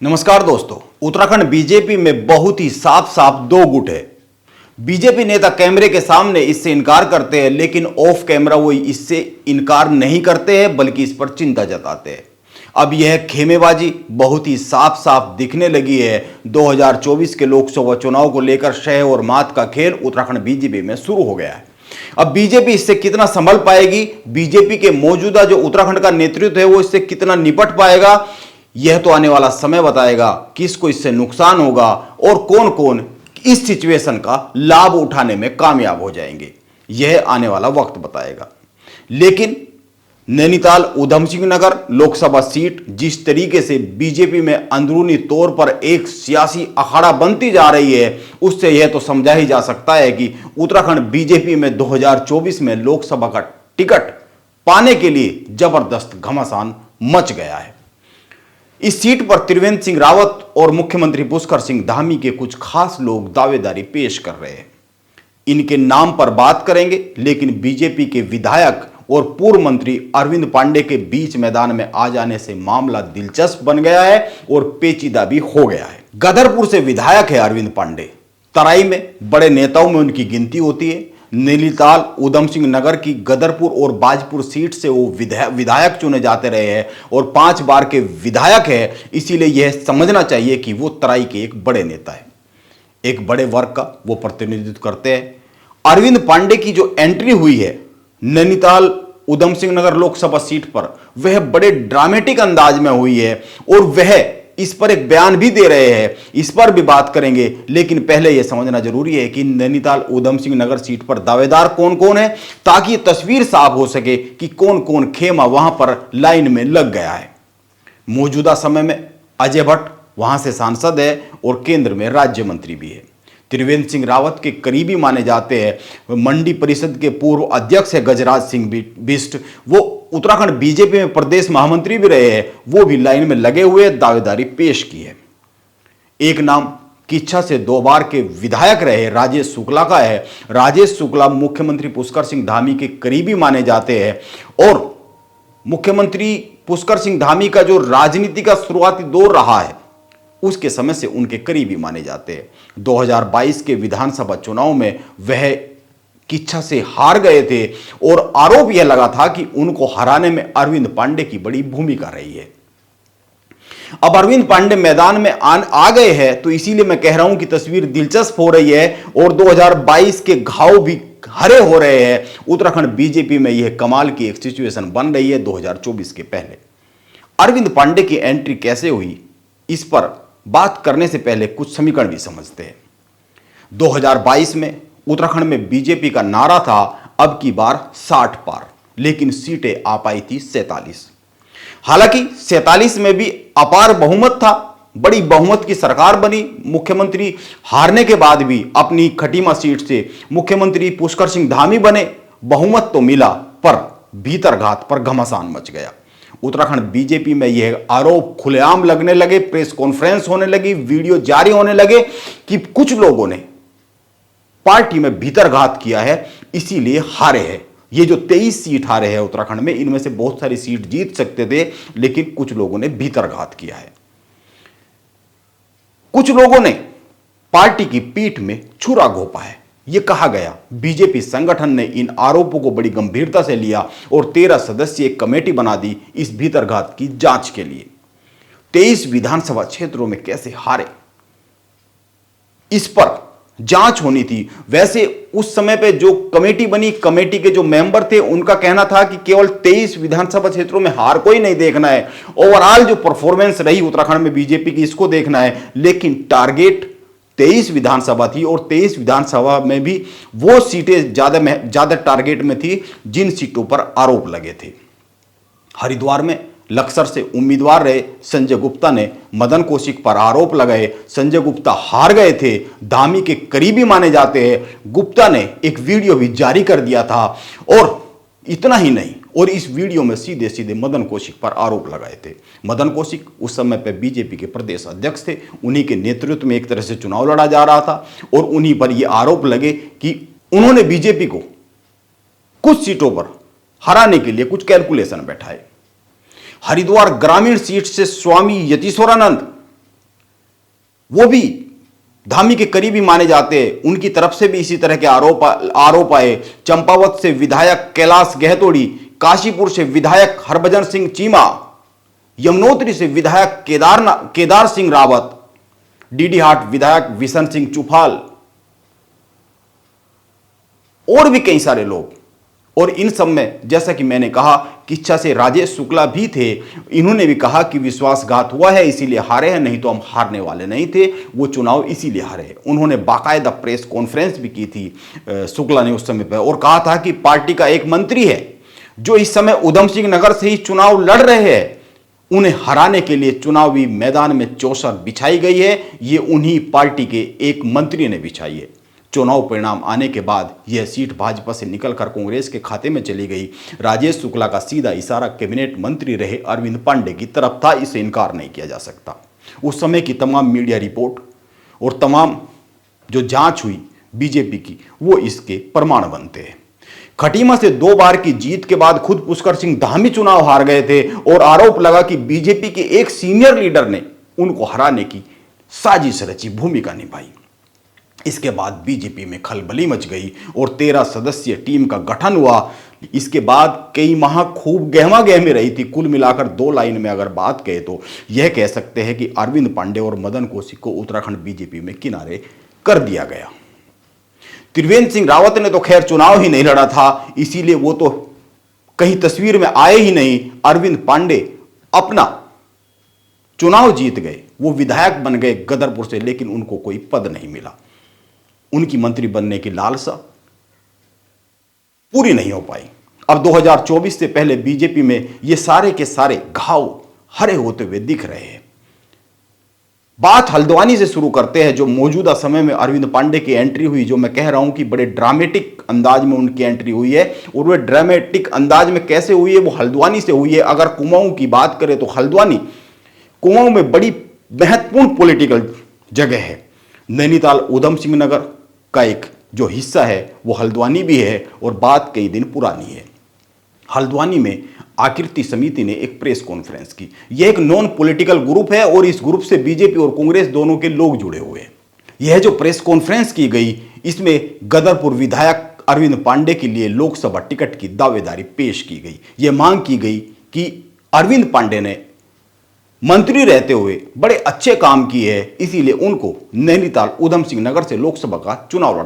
नमस्कार दोस्तों, उत्तराखंड बीजेपी में बहुत ही साफ साफ दो गुट है। बीजेपी नेता कैमरे के सामने इससे इनकार करते हैं, लेकिन ऑफ कैमरा वो इससे इनकार नहीं करते हैं बल्कि इस पर चिंता जताते हैं। अब यह खेमेबाजी बहुत ही साफ साफ दिखने लगी है। 2024 के लोकसभा चुनाव को लेकर शह और मात का खेल उत्तराखंड बीजेपी में शुरू हो गया है। अब बीजेपी इससे कितना संभल पाएगी, बीजेपी के मौजूदा जो उत्तराखंड का नेतृत्व है वो इससे कितना निपट पाएगा, यह तो आने वाला समय बताएगा। किसको इससे नुकसान होगा और कौन कौन इस सिचुएशन का लाभ उठाने में कामयाब हो जाएंगे, यह आने वाला वक्त बताएगा। लेकिन नैनीताल ऊधम सिंह नगर लोकसभा सीट जिस तरीके से बीजेपी में अंदरूनी तौर पर एक सियासी अखाड़ा बनती जा रही है, उससे यह तो समझा ही जा सकता है कि उत्तराखंड बीजेपी में 2024 में लोकसभा का टिकट पाने के लिए जबरदस्त घमासान मच गया है। इस सीट पर त्रिवेंद्र सिंह रावत और मुख्यमंत्री पुष्कर सिंह धामी के कुछ खास लोग दावेदारी पेश कर रहे हैं। इनके नाम पर बात करेंगे, लेकिन बीजेपी के विधायक और पूर्व मंत्री अरविंद पांडे के बीच मैदान में आ जाने से मामला दिलचस्प बन गया है और पेचीदा भी हो गया है। गदरपुर से विधायक है अरविंद पांडे। तराई में बड़े नेताओं में उनकी गिनती होती है। नैनीताल ऊधम सिंह नगर की गदरपुर और बाजपुर सीट से वो विधायक चुने जाते रहे हैं और 5 बार के विधायक है। इसीलिए यह समझना चाहिए कि वो तराई के एक बड़े नेता है, एक बड़े वर्ग का वो प्रतिनिधित्व करते हैं। अरविंद पांडे की जो एंट्री हुई है नैनीताल ऊधम सिंह नगर लोकसभा सीट पर, वह बड़े ड्रामेटिक अंदाज में हुई है और वह इस पर एक बयान भी दे रहे हैं। इस पर भी बात करेंगे, लेकिन पहले यह समझना जरूरी है कि नैनीताल ऊधम सिंह नगर सीट पर दावेदार कौन कौन है, ताकि यह तस्वीर साफ हो सके कि कौन कौन खेमा वहां पर लाइन में लग गया है। मौजूदा समय में अजय भट्ट वहां से सांसद है और केंद्र में राज्य मंत्री भी है। त्रिवेंद्र सिंह रावत के करीबी माने जाते हैं। मंडी परिषद के पूर्व अध्यक्ष है गजराज सिंह बिष्ट, वो उत्तराखंड बीजेपी में प्रदेश महामंत्री भी रहे हैं, वो भी लाइन में लगे हुए दावेदारी पेश की है। एक नाम किच्छा से 2 बार के विधायक रहे राजेश शुक्ला का है। राजेश शुक्ला मुख्यमंत्री पुष्कर सिंह धामी के करीबी माने जाते हैं और मुख्यमंत्री पुष्कर सिंह धामी का जो राजनीति का शुरुआती दौर रहा है उसके समय से उनके करीबी माने जाते हैं। 2022 के विधानसभा चुनाव में वह किच्छा से हार गए थे और आरोप यह लगा था कि उनको हराने में अरविंद पांडे की बड़ी भूमिका रही है। अब अरविंद पांडे मैदान में आ गए हैं, तो इसीलिए मैं कह रहा हूं कि तस्वीर दिलचस्प हो रही है और 2022 के घाव भी हरे हो रहे हैं। उत्तराखंड बीजेपी में यह कमाल की एक सिचुएशन बन रही है 2024 के पहले। अरविंद पांडे की एंट्री कैसे हुई, इस पर बात करने से पहले कुछ समीकरण भी समझते हैं। 2022 में उत्तराखंड में बीजेपी का नारा था अब की बार 60 पार, लेकिन सीटें आ पाई थी 47। हालांकि 47 में भी अपार बहुमत था, बड़ी बहुमत की सरकार बनी। मुख्यमंत्री हारने के बाद भी अपनी खटीमा सीट से मुख्यमंत्री पुष्कर सिंह धामी बने। बहुमत तो मिला, पर भीतरघात पर घमासान मच गया। उत्तराखंड बीजेपी में यह आरोप खुलेआम लगने लगे, प्रेस कॉन्फ्रेंस होने लगी, वीडियो जारी होने लगे कि कुछ लोगों ने पार्टी में भीतरघात किया है, इसीलिए हारे हैं। ये जो 23 सीट हारे हैं उत्तराखंड में, इनमें से बहुत सारी सीट जीत सकते थे, लेकिन कुछ लोगों ने भीतरघात किया है। कुछ लोगों ने पार्टी की पीठ में छुरा घोंपा है, यह कहा गया। बीजेपी संगठन ने इन आरोपों को बड़ी गंभीरता से लिया और 13 सदस्यीय कमेटी बना दी इस भीतरघात की जांच के लिए। 23 विधानसभा क्षेत्रों में कैसे हारे, इस पर जांच होनी थी। वैसे उस समय पे जो कमेटी बनी, कमेटी के जो मेंबर थे, उनका कहना था कि केवल 23 विधानसभा क्षेत्रों में हार को ही नहीं देखना है, ओवरऑल जो परफॉर्मेंस रही उत्तराखंड में बीजेपी की, इसको देखना है। लेकिन टारगेट 23 विधानसभा थी और 23 विधानसभा में भी वो सीटें ज्यादा टारगेट में थी जिन सीटों पर आरोप लगे थे। हरिद्वार में लक्सर से उम्मीदवार रहे संजय गुप्ता ने मदन कौशिक पर आरोप लगाए। संजय गुप्ता हार गए थे, धामी के करीबी माने जाते हैं। गुप्ता ने एक वीडियो भी जारी कर दिया था और इतना ही नहीं, और इस वीडियो में सीधे सीधे मदन कौशिक पर आरोप लगाए थे। मदन कौशिक उस समय पर बीजेपी के प्रदेश अध्यक्ष थे, उन्हीं के नेतृत्व में एक तरह से चुनाव लड़ा जा रहा था और उन्हीं पर यह आरोप लगे कि उन्होंने बीजेपी को कुछ सीटों पर हराने के लिए कुछ कैलकुलेशन बैठाए। हरिद्वार ग्रामीण सीट से स्वामी यतीश्वरानंद वो भी धामी के करीबी माने जाते हैं, उनकी तरफ से भी इसी तरह के आरोप आए। चंपावत से विधायक कैलाश गहतोड़ी, काशीपुर से विधायक हरभजन सिंह चीमा, यमुनोत्री से विधायक केदार सिंह रावत, डीडीहाट विधायक विशन सिंह चुफाल और भी कई सारे लोग। और इन सब में जैसा कि मैंने कहा कि इच्छा से राजेश शुक्ला भी थे। इन्होंने भी कहा कि विश्वासघात हुआ है इसीलिए हारे हैं, नहीं तो हम हारने वाले नहीं थे, वो चुनाव इसीलिए हारे। उन्होंने बाकायदा प्रेस कॉन्फ्रेंस भी की थी शुक्ला ने उस समय पर, और कहा था कि पार्टी का एक मंत्री है जो इस समय उधम सिंह नगर से ही चुनाव लड़ रहे हैं, उन्हें हराने के लिए चुनावी मैदान में चौसर बिछाई गई है। ये उन्हीं पार्टी के एक मंत्री ने बिछाई है। चुनाव परिणाम आने के बाद यह सीट भाजपा से निकलकर कांग्रेस के खाते में चली गई। राजेश शुक्ला का सीधा इशारा कैबिनेट मंत्री रहे अरविंद पांडे की तरफ था, इसे इनकार नहीं किया जा सकता। उस समय की तमाम मीडिया रिपोर्ट और तमाम जो जांच हुई बीजेपी की, वो इसके प्रमाण बनते हैं। खटीमा से 2 बार की जीत के बाद खुद पुष्कर सिंह धामी चुनाव हार गए थे और आरोप लगा कि बीजेपी के एक सीनियर लीडर ने उनको हराने की साजिश रची, भूमिका निभाई। इसके बाद बीजेपी में खलबली मच गई और 13 सदस्यीय टीम का गठन हुआ। इसके बाद कई माह खूब गहमा गहमी रही थी। कुल मिलाकर 2 लाइन में अगर बात कहें तो यह कह सकते हैं कि अरविंद पांडे और मदन कौशिक को उत्तराखंड बीजेपी में किनारे कर दिया गया। त्रिवेंद्र सिंह रावत ने तो खैर चुनाव ही नहीं लड़ा था, इसीलिए वो तो कहीं तस्वीर में आए ही नहीं। अरविंद पांडे अपना चुनाव जीत गए, वो विधायक बन गए गदरपुर से, लेकिन उनको कोई पद नहीं मिला। उनकी मंत्री बनने की लालसा पूरी नहीं हो पाई। अब 2024 से पहले बीजेपी में ये सारे के सारे घाव हरे होते हुए दिख रहे हैं। बात हल्द्वानी से शुरू करते हैं, जो मौजूदा समय में अरविंद पांडे की एंट्री हुई, जो मैं कह रहा हूं कि बड़े ड्रामेटिक अंदाज में उनकी एंट्री हुई है। और वह ड्रामेटिक अंदाज में कैसे हुई है, वो हल्द्वानी से हुई है। अगर कुमाऊं की बात करें तो हल्द्वानी कुमाऊं में बड़ी महत्वपूर्ण पॉलिटिकल जगह है। नैनीताल उधम सिंह नगर का एक जो हिस्सा है वो हल्द्वानी भी है, और बात कई दिन पुरानी है। हल्द्वानी में आकृति समिति ने एक प्रेस कॉन्फ्रेंस की। यह एक नॉन पॉलिटिकल ग्रुप है और इस ग्रुप से बीजेपी और कांग्रेस दोनों के लोग जुड़े हुए हैं। यह जो प्रेस कॉन्फ्रेंस की गई, इसमें गदरपुर विधायक अरविंद पांडे के लिए लोकसभा टिकट की दावेदारी पेश की गई। यह मांग की गई कि अरविंद पांडे ने मंत्री रहते हुए बड़े अच्छे काम किए हैं, इसीलिए उनको नैनीताल उधम सिंह नगर से लोकसभा का चुनाव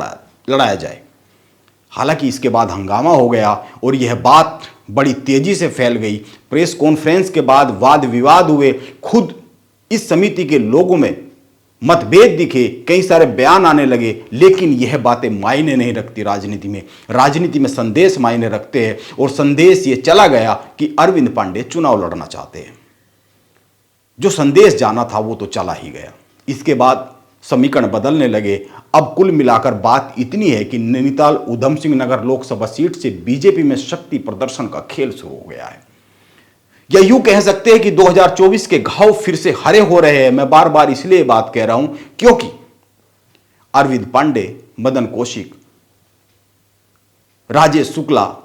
लड़ाया जाए। हालांकि इसके बाद हंगामा हो गया और यह बात बड़ी तेजी से फैल गई। प्रेस कॉन्फ्रेंस के बाद वाद विवाद हुए, खुद इस समिति के लोगों में मतभेद दिखे, कई सारे बयान आने लगे, लेकिन यह बातें मायने नहीं रखती। राजनीति में संदेश मायने रखते हैं, और संदेश ये चला गया कि अरविंद पांडे चुनाव लड़ना चाहते हैं। जो संदेश जाना था वो तो चला ही गया। इसके बाद समीकरण बदलने लगे। अब कुल मिलाकर बात इतनी है कि नैनीताल उधम सिंह नगर लोकसभा सीट से बीजेपी में शक्ति प्रदर्शन का खेल शुरू हो गया है। या यूं कह सकते हैं कि 2024 के घाव फिर से हरे हो रहे हैं। मैं बार बार इसलिए बात कह रहा हूं क्योंकि अरविंद पांडे, मदन कौशिक, राजेश शुक्ला,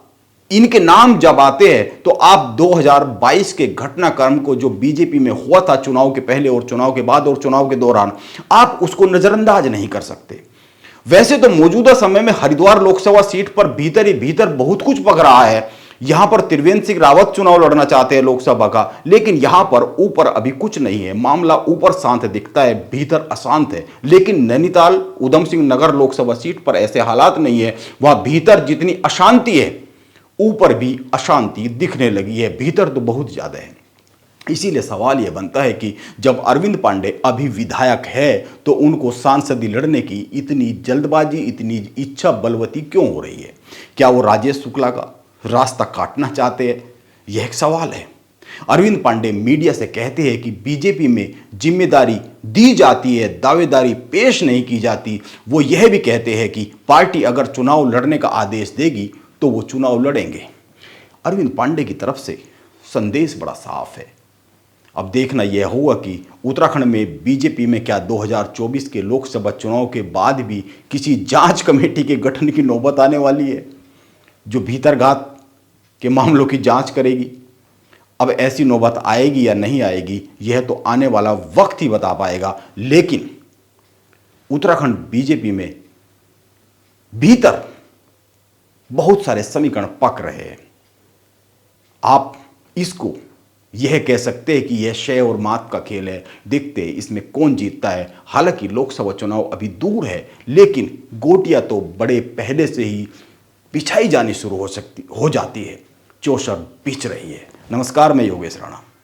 इनके नाम जब आते हैं तो आप 2022 के घटनाक्रम को जो बीजेपी में हुआ था चुनाव के पहले और चुनाव के बाद और चुनाव के दौरान, आप उसको नजरअंदाज नहीं कर सकते। वैसे तो मौजूदा समय में हरिद्वार लोकसभा सीट पर भीतर ही भीतर बहुत कुछ पक रहा है। यहां पर त्रिवेंद्र सिंह रावत चुनाव लड़ना चाहते हैं लोकसभा का, लेकिन यहां पर ऊपर अभी कुछ नहीं है। मामला ऊपर शांत दिखता है, भीतर अशांत है। लेकिन नैनीताल उधम सिंह नगर लोकसभा सीट पर ऐसे हालात नहीं है। वहां भीतर जितनी अशांति है, ऊपर भी अशांति दिखने लगी है। भीतर तो बहुत ज्यादा है। इसीलिए सवाल यह बनता है कि जब अरविंद पांडे अभी विधायक है तो उनको सांसदी लड़ने की इतनी जल्दबाजी, इतनी इच्छा बलवती क्यों हो रही है? क्या वो राजेश शुक्ला का रास्ता काटना चाहते हैं? यह एक सवाल है। अरविंद पांडे मीडिया से कहते हैं कि बीजेपी में जिम्मेदारी दी जाती है, दावेदारी पेश नहीं की जाती। वो यह भी कहते हैं कि पार्टी अगर चुनाव लड़ने का आदेश देगी तो वो चुनाव लड़ेंगे। अरविंद पांडे की तरफ से संदेश बड़ा साफ है। अब देखना यह होगा कि उत्तराखंड में बीजेपी में क्या 2024 के लोकसभा चुनाव के बाद भी किसी जांच कमेटी के गठन की नौबत आने वाली है जो भीतरघात के मामलों की जांच करेगी। अब ऐसी नौबत आएगी या नहीं आएगी, यह तो आने वाला वक्त ही बता पाएगा। लेकिन उत्तराखंड बीजेपी में भीतर बहुत सारे समीकरण पक रहे हैं। आप इसको यह कह सकते हैं कि यह शय और मात का खेल है, देखते हैं इसमें कौन जीतता है। हालांकि लोकसभा चुनाव अभी दूर है, लेकिन गोटियां तो बड़े पहले से ही बिछाई जानी शुरू हो जाती है। चौसर बिछ रही है। नमस्कार, मैं योगेश राणा।